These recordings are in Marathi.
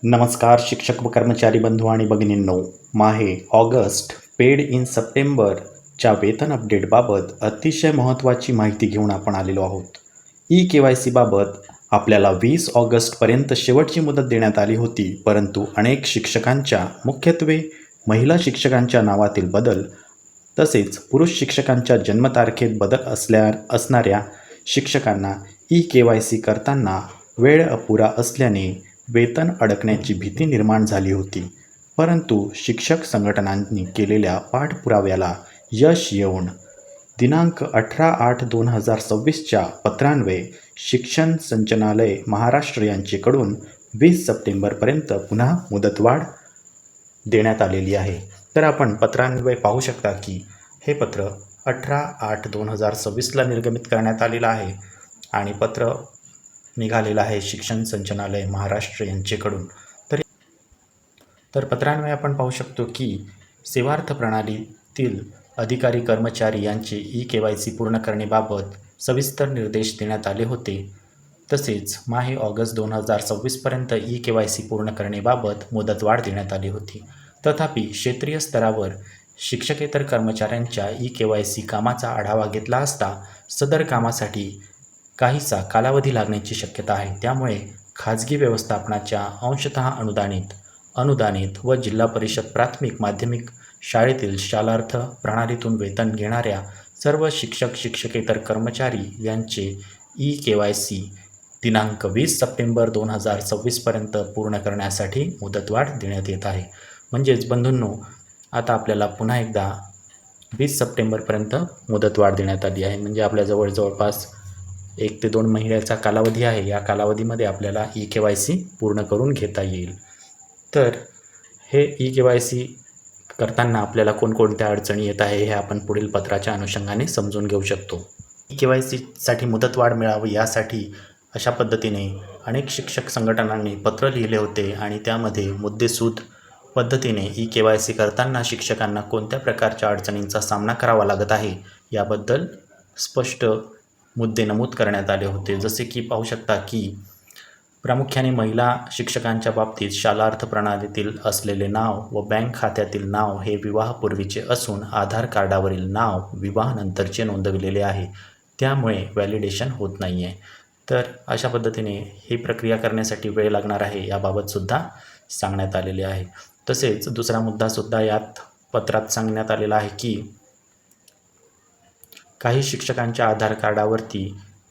नमस्कार शिक्षक व कर्मचारी बंधू आणि भगिनींनो. माहे ऑगस्ट पेड इन सप्टेंबरच्या वेतन अपडेटबाबत अतिशय महत्त्वाची माहिती घेऊन आपण आलेलो आहोत. ई-के-वाय-सी बाबत आपल्याला 20 ऑगस्टपर्यंत शेवटची मुदत देण्यात आली होती, परंतु अनेक शिक्षकांच्या, मुख्यत्वे महिला शिक्षकांच्या नावातील बदल तसेच पुरुष शिक्षकांच्या जन्मतारखेत बदल असणाऱ्या शिक्षकांना ई-के-वाय-सी करताना वेळ अपुरा असल्याने वेतन अडकण्याची भीती निर्माण झाली होती. परंतु शिक्षक संघटनांनी केलेल्या पाठपुराव्याला यश येऊन दिनांक 18/8/2026च्या पत्रान्वये शिक्षण संचालनालय महाराष्ट्र यांचेकडून 20 सप्टेंबरपर्यंत पुन्हा मुदतवाढ देण्यात आलेली आहे. तर आपण पत्रान्वये पाहू शकता की हे पत्र 18/8/2026ला निर्गमित करण्यात आलेलं आहे आणि पत्र निघालेला आहे शिक्षण संचालनालय महाराष्ट्र यांचेकडून. तर पत्रान्वये आपण पाहू शकतो की सेवार्थ प्रणालीतील अधिकारी कर्मचारी यांचे ई-के-वाय-सी पूर्ण करण्याबाबत सविस्तर निर्देश देण्यात आले होते. तसेच माहे ऑगस्ट 2026पर्यंत ई-के-वाय-सी पूर्ण करण्याबाबत मुदतवाढ देण्यात आली होती. तथापि क्षेत्रीय स्तरावर शिक्षकेतर कर्मचाऱ्यांच्या ई-के-वाय-सी कामाचा आढावा घेतला असता सदर कामासाठी काहीसा कालावधी लागण्याची शक्यता आहे. त्यामुळे खाजगी व्यवस्थापनाच्या अंशतः अनुदानित व जिल्हा परिषद प्राथमिक माध्यमिक शाळेतील शालार्थ प्रणालीतून वेतन घेणाऱ्या सर्व शिक्षक शिक्षकेतर कर्मचारी यांचे ई-के-वाय-सी दिनांक 20 सप्टेंबर 2026पर्यंत पूर्ण करण्यासाठी मुदतवाढ देण्यात येत आहे. म्हणजेच बंधूंनो, आता आपल्याला पुन्हा एकदा 20 सप्टेंबरपर्यंत मुदतवाढ देण्यात आली आहे. म्हणजे आपल्या जवळपास 1 ते 2 महिन्याचा कालावधी आहे. या कालावधीमध्ये आपल्याला ई-के-वाय-सी पूर्ण करून घेता येईल. तर हे ई-के-वाय-सी करताना आपल्याला कोणकोणत्या अडचणी येत आहे हे आपण पुढील पत्राच्या अनुषंगाने समजून घेऊ शकतो. ई-के-वाय-सीसाठी मुदतवाढ मिळावी यासाठी अशा पद्धतीने अनेक शिक्षक संघटनांनी पत्र लिहिले होते आणि त्यामध्ये मुद्देसूद पद्धतीने ई-के-वाय-सी करताना शिक्षकांना कोणत्या प्रकारच्या अडचणींचा सामना करावा लागत आहे याबद्दल स्पष्ट मुद्दे नमूद करण्यात आले होते. जसे की पाहू शकता की प्रामुख्याने महिला शिक्षकांच्या बाबतीत शालार्थ प्रणालीतील असलेले नाव व बँक खात्यातील नाव हे विवाहापूर्वीचे असून आधार कार्डावरील नाव विवाहानंतरचे नोंदविलेले आहे. त्यामुळे व्हॅलिडेशन होत नाही आहे. तर अशा पद्धतीने ही प्रक्रिया करण्यासाठी वेळ लागणार आहे याबाबतसुद्धा सांगण्यात आलेले आहे. तसेच दुसरा मुद्दासुद्धा यात पत्रात सांगण्यात आलेला आहे की काही शिक्षकांच्या आधार कार्डावरती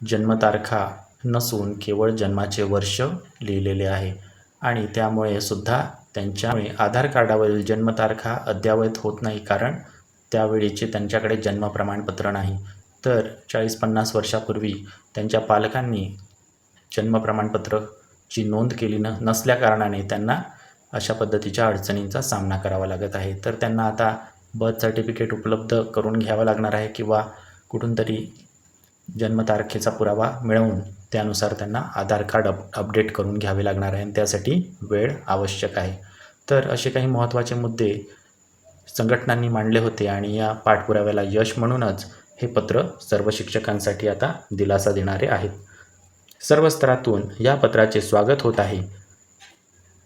जन्मतारखा नसून केवळ जन्माचे वर्ष लिहिलेले आहे आणि त्यामुळे सुद्धा त्यांच्यामुळे आधार कार्डावरील जन्मतारखा अद्ययावत होत नाही, कारण त्यावेळीचे त्यांच्याकडे जन्म प्रमाणपत्र नाही. तर 40-50 वर्षापूर्वी त्यांच्या पालकांनी जन्म प्रमाणपत्राची नोंद केली नसल्या कारणाने त्यांना अशा पद्धतीच्या अडचणींचा सामना करावा लागत आहे. तर त्यांना आता बर्थ सर्टिफिकेट उपलब्ध करून घ्यावं लागणार आहे किंवा कुठून तरी जन्मतारखेचा पुरावा मिळवून त्यानुसार त्यांना आधार कार्ड अपडेट करून घ्यावे लागणार आहे आणि त्यासाठी वेळ आवश्यक आहे. तर असे काही महत्त्वाचे मुद्दे संघटनांनी मांडले होते आणि या पाठपुराव्याला यश म्हणूनच हे पत्र सर्व शिक्षकांसाठी आता दिलासा देणारे आहेत. सर्व स्तरातून या पत्राचे स्वागत होत आहे.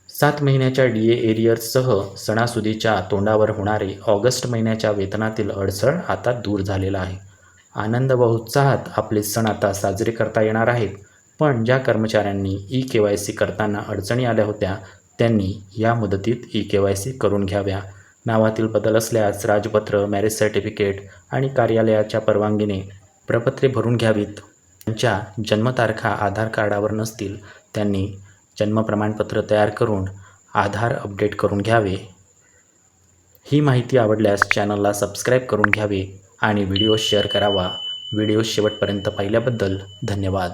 7 महिन्याच्या DA एरियर्ससह सणासुदीच्या तोंडावर होणारे ऑगस्ट महिन्याच्या वेतनातील अडसर आता दूर झालेला आहे. आनंद व उत्साहात आपले सण आता साजरे करता येणार आहेत. पण ज्या कर्मचाऱ्यांनी ई-के-वाय-सी करताना अडचणी आल्या होत्या त्यांनी या मुदतीत ई-के-वाय-सी करून घ्याव्या. नावातील बदल असल्यास राजपत्र, मॅरेज सर्टिफिकेट आणि कार्यालयाच्या परवानगीने प्रपत्रे भरून घ्यावीत. ज्यांच्या जन्मतारखा आधार कार्डावर नसतील त्यांनी जन्म प्रमाणपत्र तयार करून आधार अपडेट करून घ्यावे. ही माहिती आवडल्यास चॅनलला सबस्क्राईब करून घ्यावे आणि व्हिडिओ शेअर करावा. व्हिडिओ शेवटपर्यंत पाहिल्याबद्दल धन्यवाद.